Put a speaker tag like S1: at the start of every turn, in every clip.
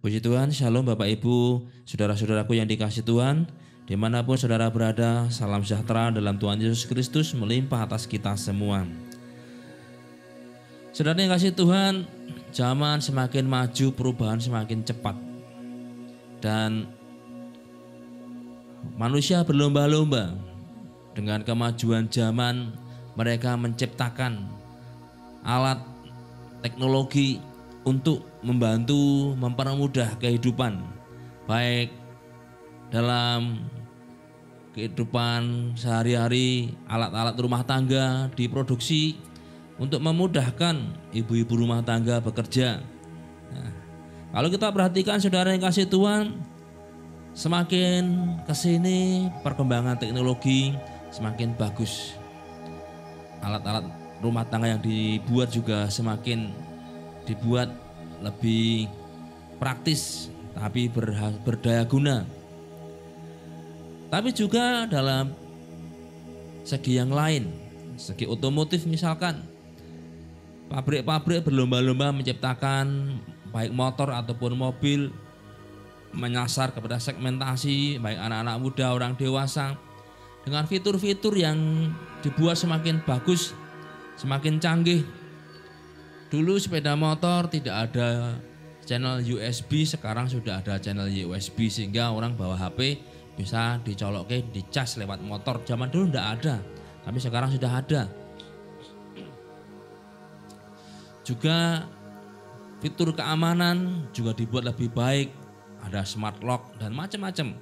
S1: Puji Tuhan, Shalom Bapak Ibu, saudara-saudaraku yang dikasihi Tuhan, dimanapun saudara berada, salam sejahtera dalam Tuhan Yesus Kristus melimpah atas kita semua. Saudara yang kasih Tuhan, zaman semakin maju, perubahan semakin cepat, dan manusia berlomba-lomba dengan kemajuan zaman. Mereka menciptakan alat teknologi untuk membantu mempermudah kehidupan, baik dalam kehidupan sehari-hari. Alat-alat rumah tangga diproduksi untuk memudahkan ibu-ibu rumah tangga bekerja. Nah, kalau kita perhatikan saudara yang kasih Tuhan, semakin kesini perkembangan teknologi semakin bagus. Alat-alat rumah tangga yang dibuat juga semakin dibuat lebih praktis, tapi berdaya guna. Tapi juga dalam segi yang lain, segi otomotif misalkan, pabrik-pabrik berlomba-lomba menciptakan baik motor ataupun mobil, menyasar kepada segmentasi baik anak-anak muda, orang dewasa, dengan fitur-fitur yang dibuat semakin bagus, semakin canggih. Dulu sepeda motor tidak ada channel USB, sekarang sudah ada channel USB sehingga orang bawa HP bisa dicolokin, dicas lewat motor. Zaman dulu tidak ada, tapi sekarang sudah ada. Juga fitur keamanan juga dibuat lebih baik, ada smart lock dan macam-macam.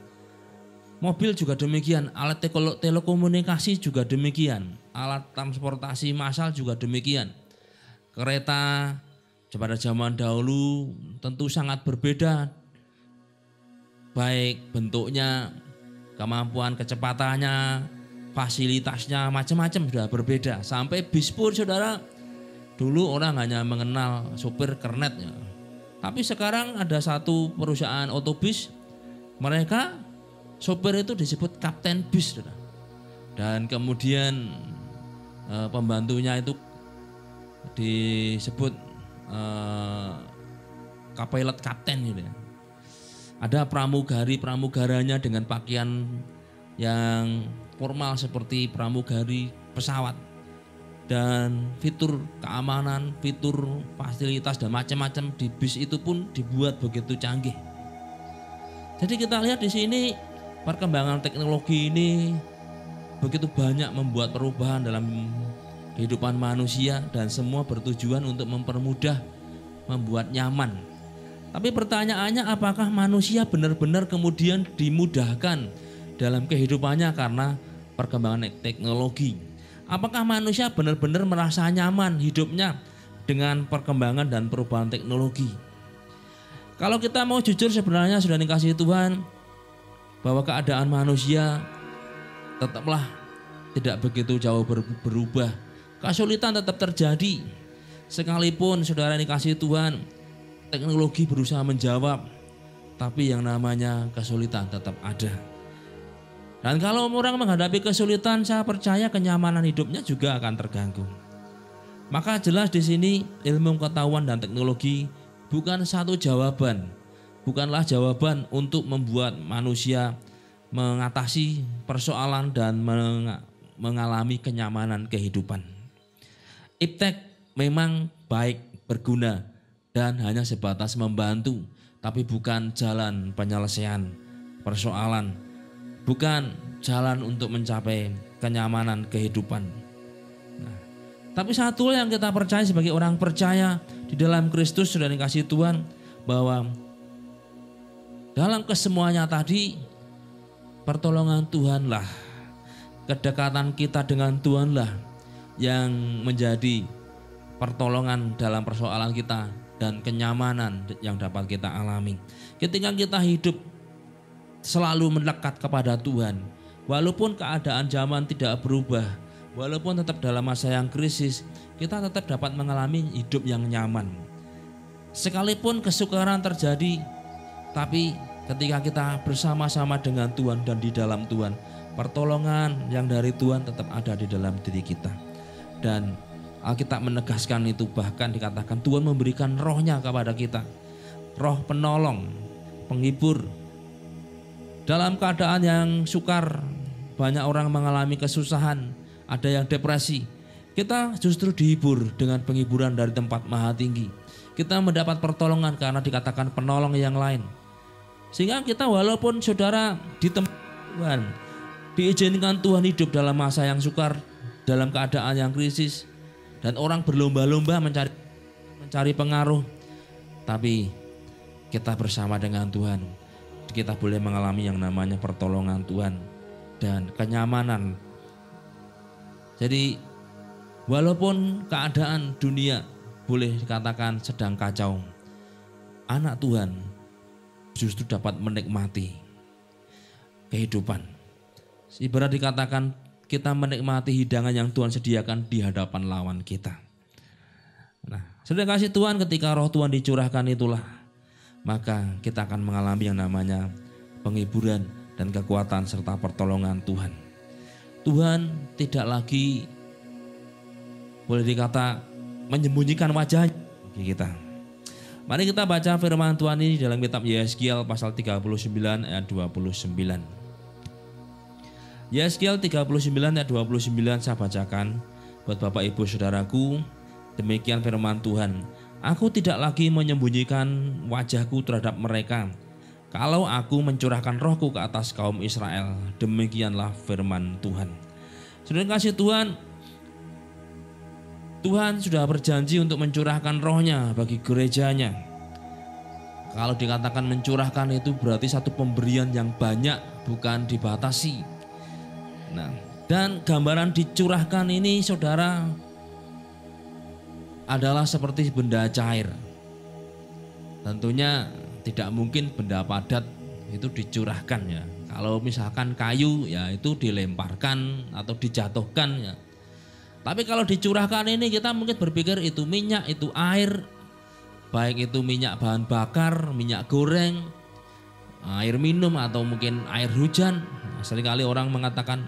S1: Mobil juga demikian, alat telekomunikasi juga demikian, alat transportasi massal juga demikian. Kereta pada zaman dahulu tentu sangat berbeda, baik bentuknya, kemampuan kecepatannya, fasilitasnya, macam-macam sudah berbeda. Sampai bis pun saudara, dulu orang hanya mengenal sopir kernetnya, tapi sekarang ada satu perusahaan otobus, mereka sopir itu disebut kapten bis, dan kemudian pembantunya itu disebut kapilot kapten gitu ya. Ada pramugaranya dengan pakaian yang formal seperti pramugari pesawat, dan fitur keamanan, fitur fasilitas dan macam-macam di bis itu pun dibuat begitu canggih. Jadi kita lihat di sini perkembangan teknologi ini begitu banyak membuat perubahan dalam kehidupan manusia, dan semua bertujuan untuk mempermudah, membuat nyaman. Tapi pertanyaannya, apakah manusia benar-benar kemudian dimudahkan dalam kehidupannya karena perkembangan teknologi? Apakah manusia benar-benar merasa nyaman hidupnya dengan perkembangan dan perubahan teknologi? Kalau kita mau jujur, sebenarnya sudah dikasih Tuhan bahwa keadaan manusia tetaplah tidak begitu jauh berubah. Kesulitan tetap terjadi. Sekalipun saudara dikasih Tuhan, teknologi berusaha menjawab, tapi yang namanya kesulitan tetap ada. Dan kalau orang menghadapi kesulitan, saya percaya kenyamanan hidupnya juga akan terganggu. Maka jelas di sini ilmu pengetahuan dan teknologi bukan satu jawaban, bukanlah jawaban untuk membuat manusia mengatasi persoalan dan mengalami kenyamanan kehidupan. Iptek memang baik, berguna, dan hanya sebatas membantu, tapi bukan jalan penyelesaian persoalan, bukan jalan untuk mencapai kenyamanan kehidupan. Nah, tapi satu yang kita percaya sebagai orang percaya di dalam Kristus sudah dikasih Tuhan, bahwa dalam kesemuanya tadi pertolongan Tuhanlah, kedekatan kita dengan Tuhanlah yang menjadi pertolongan dalam persoalan kita dan kenyamanan yang dapat kita alami. Ketika kita hidup selalu melekat kepada Tuhan, walaupun keadaan zaman tidak berubah, walaupun tetap dalam masa yang krisis, kita tetap dapat mengalami hidup yang nyaman. Sekalipun kesukaran terjadi, tapi ketika kita bersama-sama dengan Tuhan dan di dalam Tuhan, pertolongan yang dari Tuhan tetap ada di dalam diri kita. Dan Alkitab menegaskan itu, bahkan dikatakan Tuhan memberikan rohnya kepada kita. roh penolong, penghibur. Dalam keadaan yang sukar, banyak orang mengalami kesusahan, ada yang depresi. Kita justru dihibur dengan penghiburan dari tempat maha tinggi. Kita mendapat pertolongan karena dikatakan penolong yang lain. Sehingga kita walaupun saudara di tempat Tuhan, diizinkan Tuhan hidup dalam masa yang sukar, dalam keadaan yang krisis, dan orang berlomba-lomba mencari pengaruh. Tapi kita bersama dengan Tuhan, kita boleh mengalami yang namanya pertolongan Tuhan dan kenyamanan. Jadi walaupun keadaan dunia boleh dikatakan sedang kacau, anak Tuhan justru dapat menikmati kehidupan. Ibarat dikatakan kita menikmati hidangan yang Tuhan sediakan di hadapan lawan kita. Nah, saudara kasih Tuhan, ketika roh Tuhan dicurahkan itulah, maka kita akan mengalami yang namanya penghiburan dan kekuatan serta pertolongan Tuhan. Tuhan tidak lagi boleh dikata menyembunyikan wajahnya bagi kita. Mari kita baca firman Tuhan ini dalam kitab Yeskiel pasal 39 ayat 29. Yeskiel 39 ayat 29 saya bacakan buat Bapak Ibu Saudaraku. Demikian firman Tuhan. Aku tidak lagi menyembunyikan wajahku terhadap mereka. Kalau aku mencurahkan rohku ke atas kaum Israel, demikianlah firman Tuhan. Saudara kasih Tuhan, Tuhan sudah berjanji untuk mencurahkan rohnya bagi gerejanya. Kalau dikatakan mencurahkan itu berarti satu pemberian yang banyak, bukan dibatasi. Nah, dan gambaran dicurahkan ini saudara adalah seperti benda cair. Tentunya tidak mungkin benda padat itu dicurahkan ya. Kalau misalkan kayu ya itu dilemparkan atau dijatuhkan ya. Tapi kalau dicurahkan ini kita mungkin berpikir itu minyak, itu air. Baik itu minyak bahan bakar, minyak goreng, air minum atau mungkin air hujan. Seringkali orang mengatakan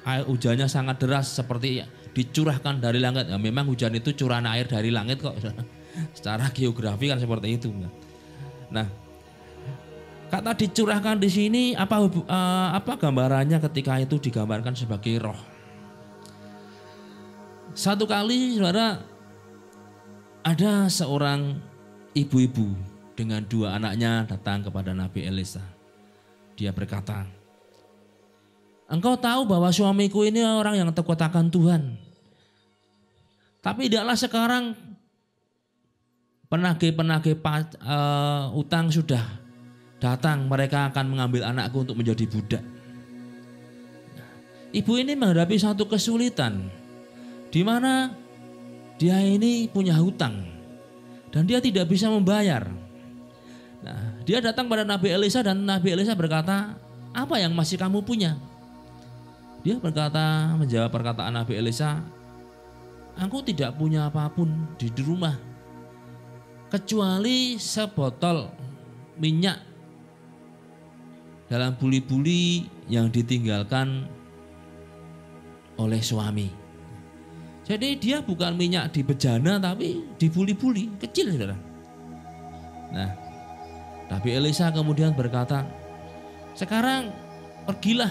S1: air hujannya sangat deras seperti dicurahkan dari langit. Ya, memang hujan itu curahan air dari langit kok. Secara geografi kan seperti itu. Nah, kata dicurahkan di sini apa gambarannya ketika itu digambarkan sebagai roh. Satu kali saudara ada seorang ibu-ibu dengan dua anaknya datang kepada Nabi Elisa. Dia berkata, engkau tahu bahwa suamiku ini orang yang takut akan Tuhan. Tapi tidaklah sekarang penagih-penagih utang sudah datang. Mereka akan mengambil anakku untuk menjadi budak. Ibu ini menghadapi satu kesulitan, di mana dia ini punya hutang dan dia tidak bisa membayar. Nah, dia datang pada Nabi Elisa dan Nabi Elisa berkata, apa yang masih kamu punya? Dia berkata, menjawab perkataan Nabi Elisa, aku tidak punya apapun di rumah kecuali sebotol minyak dalam buli-buli yang ditinggalkan oleh suami. Jadi dia bukan minyak di bejana tapi di buli-buli kecil saudara. Nah, Nabi Elisa kemudian berkata, sekarang pergilah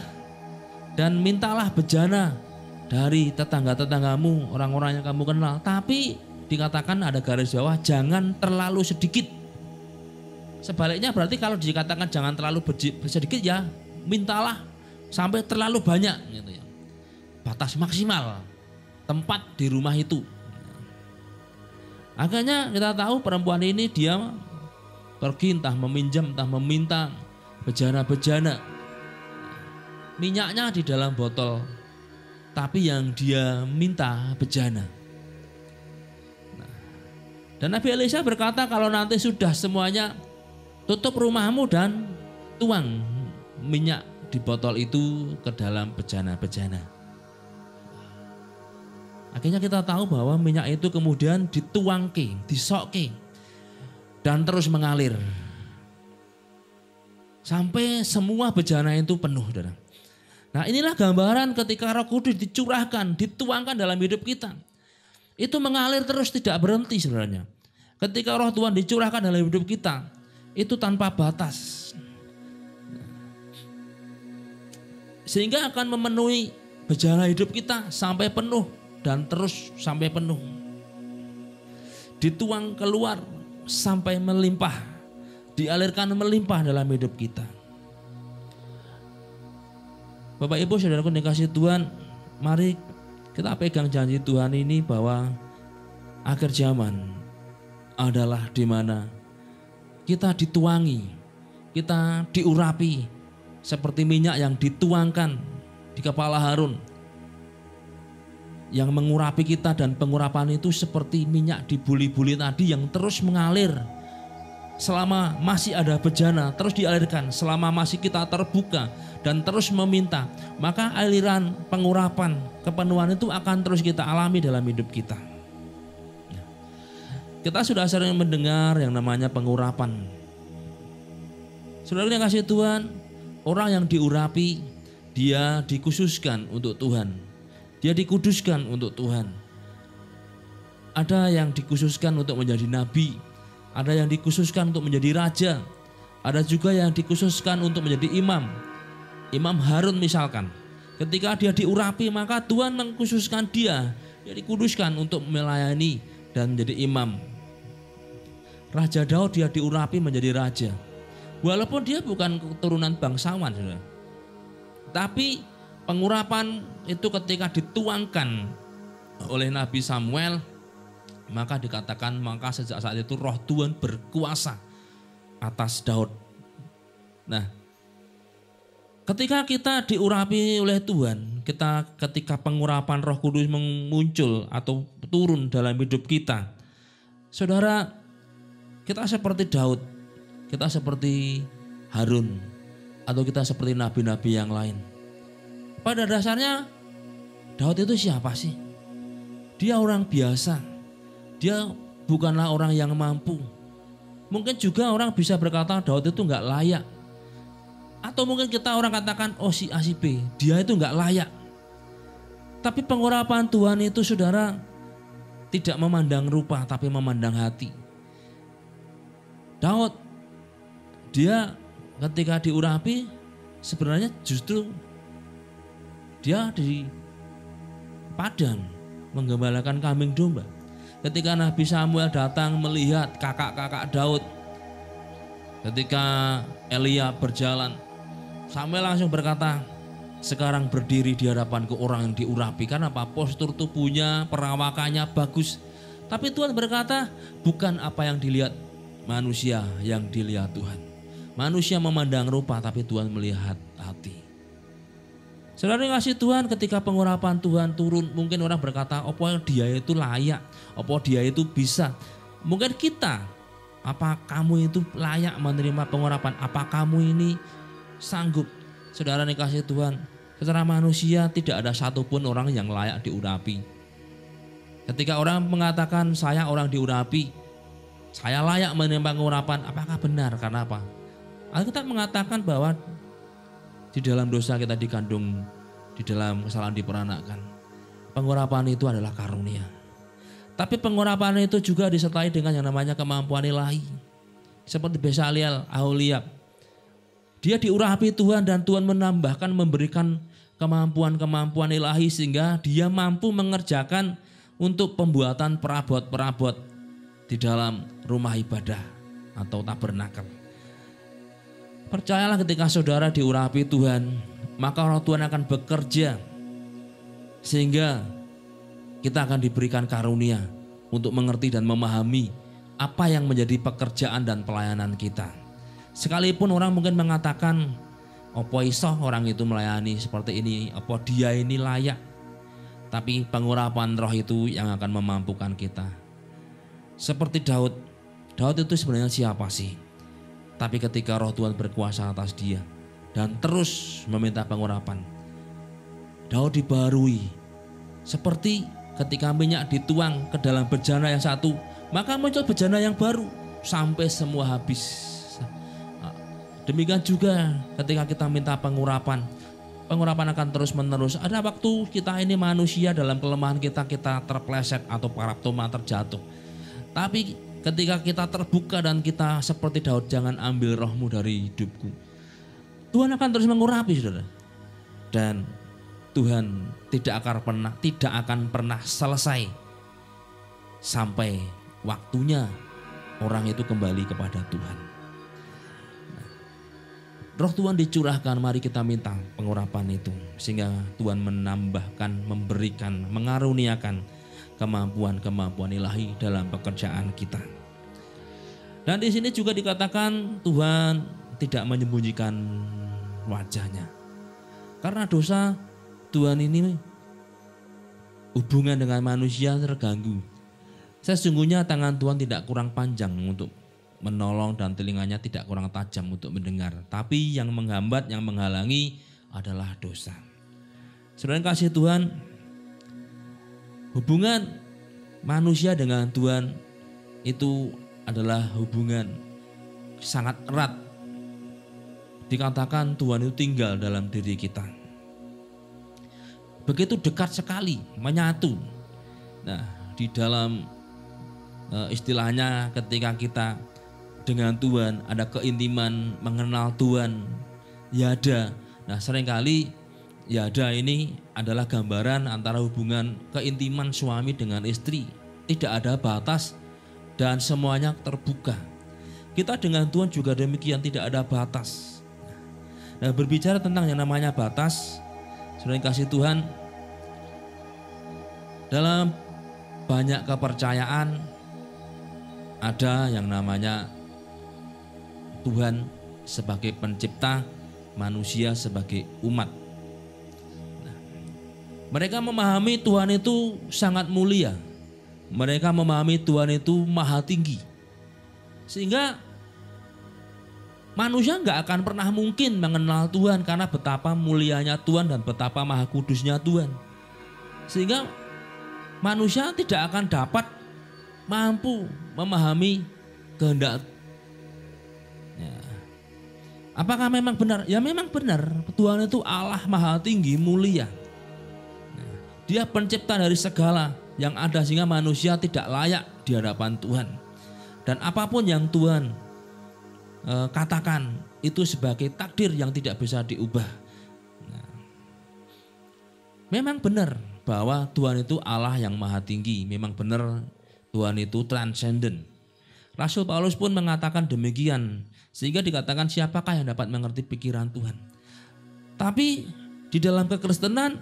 S1: dan mintalah bejana dari tetangga-tetanggamu, orang-orang yang kamu kenal. Tapi dikatakan ada garis bawah, jangan terlalu sedikit. Sebaliknya berarti kalau dikatakan jangan terlalu sedikit ya mintalah sampai terlalu banyak gitu ya. Batas maksimal tempat di rumah itu. Akhirnya kita tahu perempuan ini dia pergi entah meminjam entah meminta bejana-bejana. Minyaknya di dalam botol, tapi yang dia minta bejana. Nah, dan Nabi Elisa berkata kalau nanti sudah semuanya, tutup rumahmu dan tuang minyak di botol itu ke dalam bejana-bejana. Akhirnya kita tahu bahwa minyak itu kemudian dituangke, disokke dan terus mengalir sampai semua bejana itu penuh. Nah, inilah gambaran ketika Roh Kudus dicurahkan, dituangkan dalam hidup kita. Itu mengalir terus tidak berhenti sebenarnya. Ketika Roh Tuhan dicurahkan dalam hidup kita, itu tanpa batas. Sehingga akan memenuhi bejana hidup kita sampai penuh dan terus sampai penuh. Dituang keluar sampai melimpah, dialirkan melimpah dalam hidup kita. Bapak Ibu saudaraku dikasihi Tuhan, mari kita pegang janji Tuhan ini bahwa akhir zaman adalah di mana kita dituangi, kita diurapi seperti minyak yang dituangkan di kepala Harun, yang mengurapi kita, dan pengurapan itu seperti minyak di buli-buli tadi yang terus mengalir selama masih ada bejana, terus dialirkan selama masih kita terbuka dan terus meminta, maka aliran pengurapan kepenuhan itu akan terus kita alami dalam hidup kita. Kita sudah sering mendengar yang namanya pengurapan. Saudara yang kasih Tuhan, orang yang diurapi, dia dikhususkan untuk Tuhan. Dia dikuduskan untuk Tuhan. Ada yang dikhususkan untuk menjadi nabi, ada yang dikhususkan untuk menjadi raja, ada juga yang dikhususkan untuk menjadi imam. Imam Harun misalkan, ketika dia diurapi maka Tuhan mengkhususkan dia dikuduskan untuk melayani dan menjadi imam. Raja Daud dia diurapi menjadi raja, walaupun dia bukan keturunan bangsawan, saudara. Tapi pengurapan itu ketika dituangkan oleh Nabi Samuel, maka dikatakan maka sejak saat itu roh Tuhan berkuasa atas Daud. Nah, ketika kita diurapi oleh Tuhan, ketika pengurapan Roh Kudus muncul atau turun dalam hidup kita, saudara, kita seperti Daud, kita seperti Harun, atau kita seperti nabi-nabi yang lain. Pada dasarnya Daud itu siapa sih? Dia orang biasa. Dia bukanlah orang yang mampu. Mungkin juga orang bisa berkata Daud itu enggak layak. Atau mungkin kita orang katakan, oh si A si B, dia itu enggak layak. Tapi pengurapan Tuhan itu saudara tidak memandang rupa tapi memandang hati. Daud, dia ketika diurapi sebenarnya justru dia di padang menggembalakan kambing domba. Ketika Nabi Samuel datang melihat kakak-kakak Daud, ketika Elia berjalan, Samuel langsung berkata, sekarang berdiri di hadapanku orang yang diurapi. Karena apa? Postur tubuhnya, perawakannya bagus. Tapi Tuhan berkata, bukan apa yang dilihat manusia yang dilihat Tuhan. Manusia memandang rupa tapi Tuhan melihat hati. Saudara yang kasih Tuhan, ketika pengurapan Tuhan turun, mungkin orang berkata, apa dia itu layak, apa dia itu bisa. Mungkin kita, apa kamu itu layak menerima pengurapan, apa kamu ini sanggup. Saudara yang kasih Tuhan, secara manusia tidak ada satupun orang yang layak diurapi. Ketika orang mengatakan saya orang diurapi, saya layak menerima pengurapan, apakah benar? Karena apa? Alkitab mengatakan bahwa di dalam dosa kita dikandung, di dalam kesalahan diperanakan. Pengurapan itu adalah karunia. Tapi pengurapan itu juga disertai dengan yang namanya kemampuan ilahi. Seperti Besaliel, Aholiab. Dia diurapi Tuhan dan Tuhan menambahkan, memberikan kemampuan-kemampuan ilahi sehingga dia mampu mengerjakan untuk pembuatan perabot-perabot di dalam rumah ibadah atau tabernakel. Percayalah ketika saudara diurapi Tuhan, maka Roh Tuhan akan bekerja sehingga kita akan diberikan karunia untuk mengerti dan memahami apa yang menjadi pekerjaan dan pelayanan kita. Sekalipun orang mungkin mengatakan, opo iso orang itu melayani seperti ini, opo dia ini layak. Tapi pengurapan roh itu yang akan memampukan kita. Seperti Daud. Daud itu sebenarnya siapa sih? Tapi ketika Roh Tuhan berkuasa atas dia dan terus meminta pengurapan, Daud dibaharui. Seperti ketika minyak dituang ke dalam bejana yang satu, maka muncul bejana yang baru sampai semua habis. Demikian juga ketika kita minta pengurapan, pengurapan akan terus menerus. Ada waktu kita ini manusia dalam kelemahan kita terpleset atau paraptoma terjatuh. Tapi ketika kita terbuka dan kita seperti Daud, jangan ambil rohmu dari hidupku, Tuhan akan terus mengurapi, saudara. Dan Tuhan tidak akan pernah selesai sampai waktunya orang itu kembali kepada Tuhan. Roh Tuhan dicurahkan, mari kita minta pengurapan itu sehingga Tuhan menambahkan, memberikan, mengaruniakan kemampuan-kemampuan ilahi dalam pekerjaan kita. Dan di sini juga dikatakan Tuhan tidak menyembunyikan wajahnya. Karena dosa, Tuhan ini hubungan dengan manusia terganggu. Sesungguhnya tangan Tuhan tidak kurang panjang untuk menolong dan telinganya tidak kurang tajam untuk mendengar. Tapi yang menghambat, yang menghalangi adalah dosa. Saudara kasih Tuhan, hubungan manusia dengan Tuhan itu adalah hubungan sangat erat. Dikatakan Tuhan itu tinggal dalam diri kita. Begitu dekat sekali, menyatu. Nah, di dalam istilahnya ketika kita dengan Tuhan ada keintiman, mengenal Tuhan, yada. Nah, seringkali yada ini adalah gambaran antara hubungan keintiman suami dengan istri. Tidak ada batas dan semuanya terbuka. Kita dengan Tuhan juga demikian, tidak ada batas. Nah, berbicara tentang yang namanya batas, saudara kasih Tuhan, dalam banyak kepercayaan ada yang namanya Tuhan sebagai pencipta, manusia sebagai umat. Nah, mereka memahami Tuhan itu sangat mulia. Mereka memahami Tuhan itu maha tinggi. Sehingga manusia nggak akan pernah mungkin mengenal Tuhan karena betapa mulianya Tuhan dan betapa maha kudusnya Tuhan. Sehingga manusia tidak akan dapat mampu memahami kehendak. Apakah memang benar? Ya memang benar. Tuhan itu Allah maha tinggi, mulia. Dia pencipta dari segala yang ada sehingga manusia tidak layak di hadapan Tuhan. Dan apapun yang Tuhan katakan itu sebagai takdir yang tidak bisa diubah. Memang benar bahwa Tuhan itu Allah yang maha tinggi. Memang benar Tuhan itu transenden. Rasul Paulus pun mengatakan demikian. Sehingga dikatakan siapakah yang dapat mengerti pikiran Tuhan. Tapi di dalam kekristenan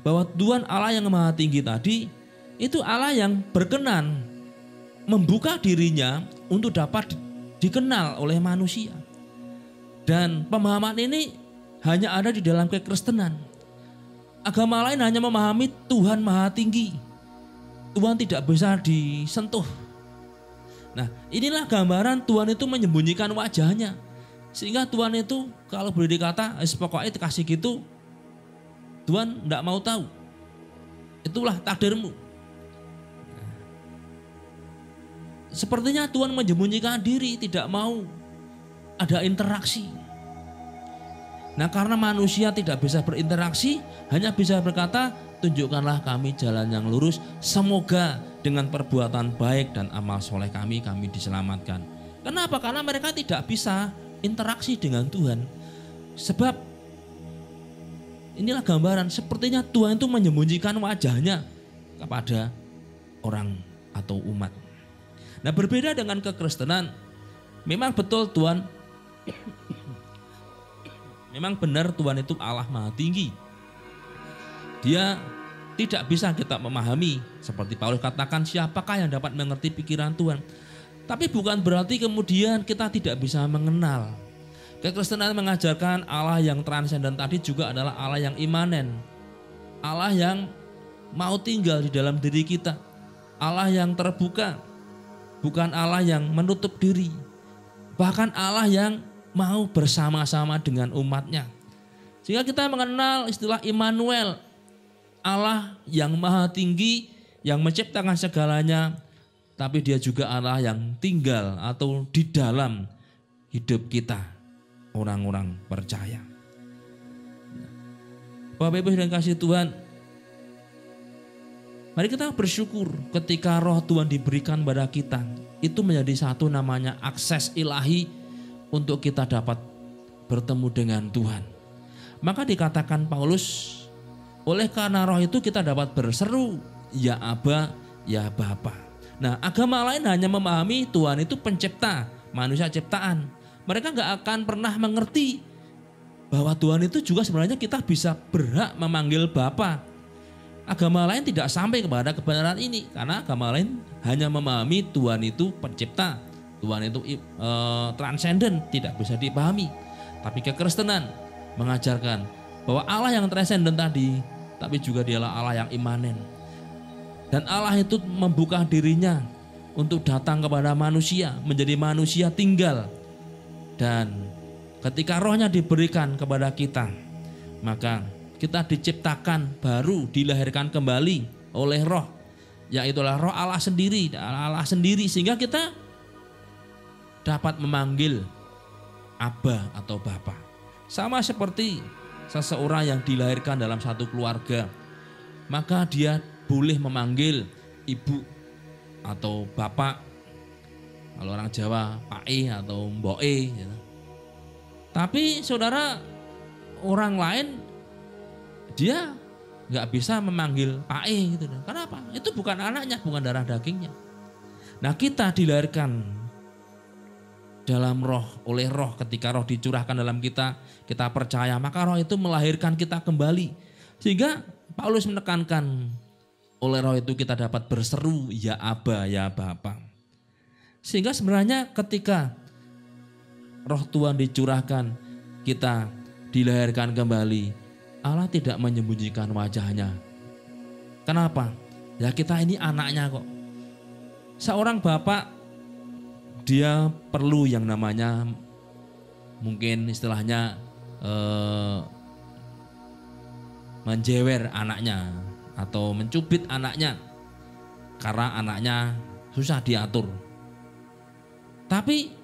S1: bahwa Tuhan Allah yang maha tinggi tadi itu Allah yang berkenan membuka dirinya untuk dapat dikenal oleh manusia. Dan pemahaman ini hanya ada di dalam kekristenan. Agama lain hanya memahami Tuhan maha tinggi. Tuhan tidak bisa disentuh. Nah, inilah gambaran Tuhan itu menyembunyikan wajahnya. Sehingga Tuhan itu kalau boleh dikata pokoknya kasih gitu, Tuhan tidak mau tahu. Itulah takdirmu. Sepertinya Tuhan menyembunyikan diri, tidak mau ada interaksi. Nah, karena manusia tidak bisa berinteraksi, hanya bisa berkata, tunjukkanlah kami jalan yang lurus, semoga dengan perbuatan baik dan amal soleh kami diselamatkan. Kenapa? Karena mereka tidak bisa interaksi dengan Tuhan. Sebab inilah gambaran, sepertinya Tuhan itu menyembunyikan wajahnya kepada orang atau umat. Nah, berbeda dengan kekristenan, memang betul Tuhan, memang benar Tuhan itu Allah maha tinggi. Dia tidak bisa kita memahami. Seperti Paulus katakan, siapakah yang dapat mengerti pikiran Tuhan. Tapi bukan berarti kemudian kita tidak bisa mengenal. Kekristenan mengajarkan Allah yang transenden tadi juga adalah Allah yang imanen. Allah yang mau tinggal di dalam diri kita. Allah yang terbuka. Bukan Allah yang menutup diri. Bahkan Allah yang mau bersama-sama dengan umatnya. Sehingga kita mengenal istilah Immanuel. Allah yang maha tinggi, yang menciptakan segalanya, tapi dia juga Allah yang tinggal atau di dalam hidup kita, orang-orang percaya. Bapak Ibu dan kasih Tuhan, Mari kita bersyukur ketika roh Tuhan diberikan pada kita. Itu menjadi satu namanya akses ilahi untuk kita dapat bertemu dengan Tuhan. Maka dikatakan Paulus, oleh karena roh itu kita dapat berseru, ya Aba, ya Bapa. Nah, agama lain hanya memahami Tuhan itu pencipta, manusia ciptaan. Mereka gak akan pernah mengerti bahwa Tuhan itu juga sebenarnya kita bisa berhak memanggil Bapa. Agama lain tidak sampai kepada kebenaran ini, karena agama lain hanya memahami Tuhan itu pencipta, Tuhan itu transenden, tidak bisa dipahami. Tapi kekristenan mengajarkan bahwa Allah yang transenden tadi, tapi juga dialah Allah yang imanen. Dan Allah itu membuka dirinya untuk datang kepada manusia, menjadi manusia tinggal. Dan ketika rohnya diberikan kepada kita, maka kita diciptakan baru, dilahirkan kembali oleh roh, yaitulah roh Allah sendiri, sehingga kita dapat memanggil Aba atau Bapa. Sama seperti seseorang yang dilahirkan dalam satu keluarga, maka dia boleh memanggil ibu atau bapak. Kalau orang Jawa Pak E atau Mbok E gitu. Tapi saudara, orang lain dia nggak bisa memanggil Pak E gitu. Kenapa? Itu bukan anaknya, bukan darah dagingnya. Nah, kita dilahirkan dalam roh, oleh roh. Ketika roh dicurahkan dalam kita, kita percaya, maka roh itu melahirkan kita kembali. Sehingga Paulus menekankan, oleh roh itu kita dapat berseru, ya Aba, ya Bapa. Sehingga sebenarnya ketika roh Tuhan dicurahkan, kita dilahirkan kembali, Allah tidak menyembunyikan wajahnya. Kenapa? Ya kita ini anaknya kok. Seorang bapak, dia perlu yang namanya, mungkin istilahnya menjewer anaknya atau mencubit anaknya, karena anaknya susah diatur. Tapi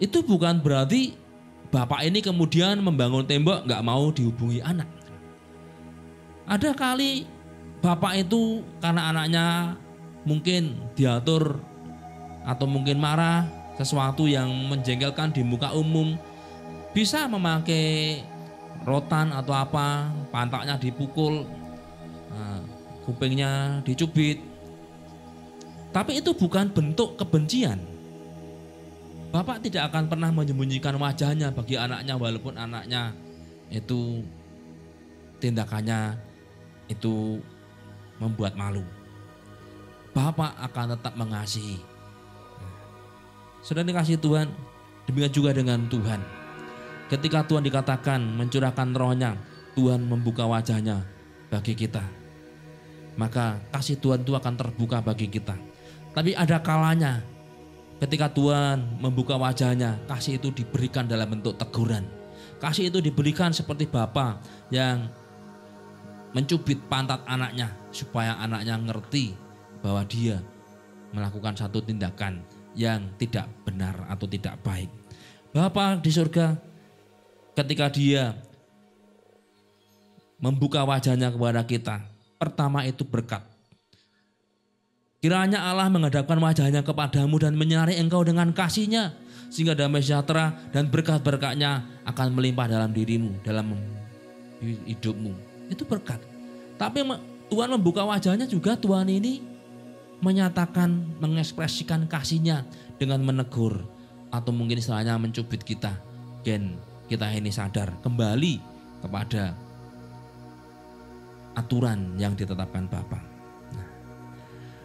S1: itu bukan berarti bapak ini kemudian membangun tembok gak mau dihubungi anak. Ada kali bapak itu karena anaknya mungkin diatur atau mungkin marah, sesuatu yang menjengkelkan di muka umum, bisa memakai rotan atau apa, pantatnya dipukul, kupingnya dicubit. Tapi itu bukan bentuk kebencian. Bapak tidak akan pernah menyembunyikan wajahnya bagi anaknya, walaupun anaknya itu tindakannya itu membuat malu. Bapak akan tetap mengasihi. Sudah dikasih Tuhan, demikian juga dengan Tuhan. Ketika Tuhan dikatakan mencurahkan rohnya, Tuhan membuka wajahnya bagi kita, maka kasih Tuhan itu akan terbuka bagi kita. Tapi ada kalanya ketika Tuhan membuka wajahnya, kasih itu diberikan dalam bentuk teguran. Kasih itu diberikan seperti bapa yang mencubit pantat anaknya, supaya anaknya ngerti bahwa dia melakukan satu tindakan yang tidak benar atau tidak baik. Bapa di surga, ketika dia membuka wajahnya kepada kita, pertama itu berkat. Kiranya Allah menghadapkan wajahnya kepadamu dan menyinari engkau dengan kasih-Nya, sehingga damai sejahtera dan berkat-berkat-Nya akan melimpah dalam dirimu, dalam hidupmu. Itu berkat. Tapi Tuhan membuka wajahnya juga, Tuhan ini menyatakan, mengekspresikan kasih-Nya dengan menegur atau mungkin istilahnya mencubit kita. Dan kita ini sadar kembali kepada aturan yang ditetapkan Bapa.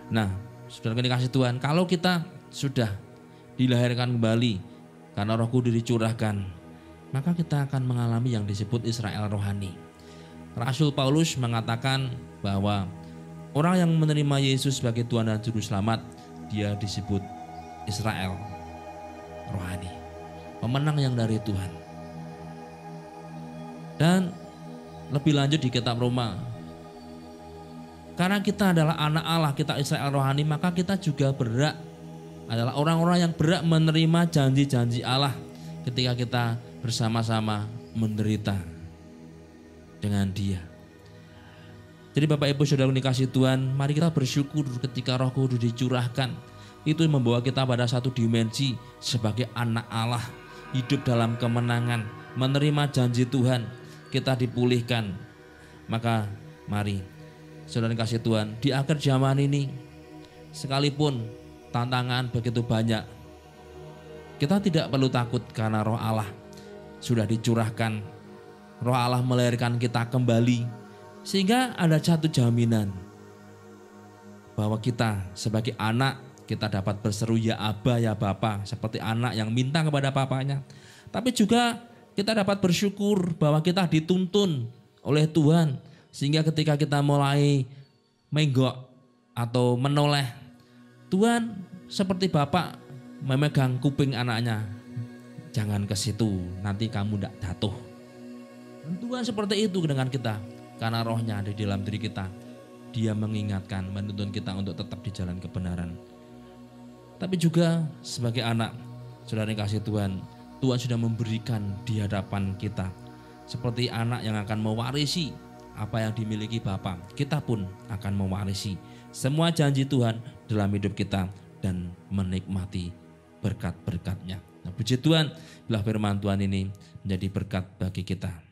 S1: Nah, saudara dikasih Tuhan, kalau kita sudah dilahirkan kembali karena Roh Kudus dicurahkan, maka kita akan mengalami yang disebut Israel rohani. Rasul Paulus mengatakan bahwa orang yang menerima Yesus sebagai Tuhan dan Juru Selamat, dia disebut Israel rohani, pemenang yang dari Tuhan. Dan lebih lanjut di kitab Roma, karena kita adalah anak Allah, kita Israel rohani, maka kita juga berhak, adalah orang-orang yang berhak menerima janji-janji Allah ketika kita bersama-sama menderita dengan Dia. Jadi Bapak Ibu Saudara dikasih Tuhan, mari kita bersyukur ketika Roh Kudus dicurahkan. Itu membawa kita pada satu dimensi sebagai anak Allah, hidup dalam kemenangan, menerima janji Tuhan, kita dipulihkan. Maka mari Saudara dikasih Tuhan, di akhir zaman ini sekalipun tantangan begitu banyak, kita tidak perlu takut karena Roh Allah sudah dicurahkan. Roh Allah melahirkan kita kembali, sehingga ada satu jaminan bahwa kita sebagai anak, kita dapat berseru ya Aba ya Bapa, seperti anak yang minta kepada papanya. Tapi juga kita dapat bersyukur bahwa kita dituntun oleh Tuhan, sehingga ketika kita mulai menggok atau menoleh, Tuhan seperti Bapak memegang kuping anaknya. Jangan ke situ, nanti kamu tidak jatuh. Tuhan seperti itu dengan kita, karena Rohnya ada di dalam diri kita. Dia mengingatkan, menuntun kita untuk tetap di jalan kebenaran. Tapi juga sebagai anak, Saudara yang kasih Tuhan, Tuhan sudah memberikan di hadapan kita. Seperti anak yang akan mewarisi apa yang dimiliki Bapa, kita pun akan mewarisi semua janji Tuhan dalam hidup kita dan menikmati berkat-berkat-Nya. Nah, puji Tuhan, bila firman Tuhan ini menjadi berkat bagi kita.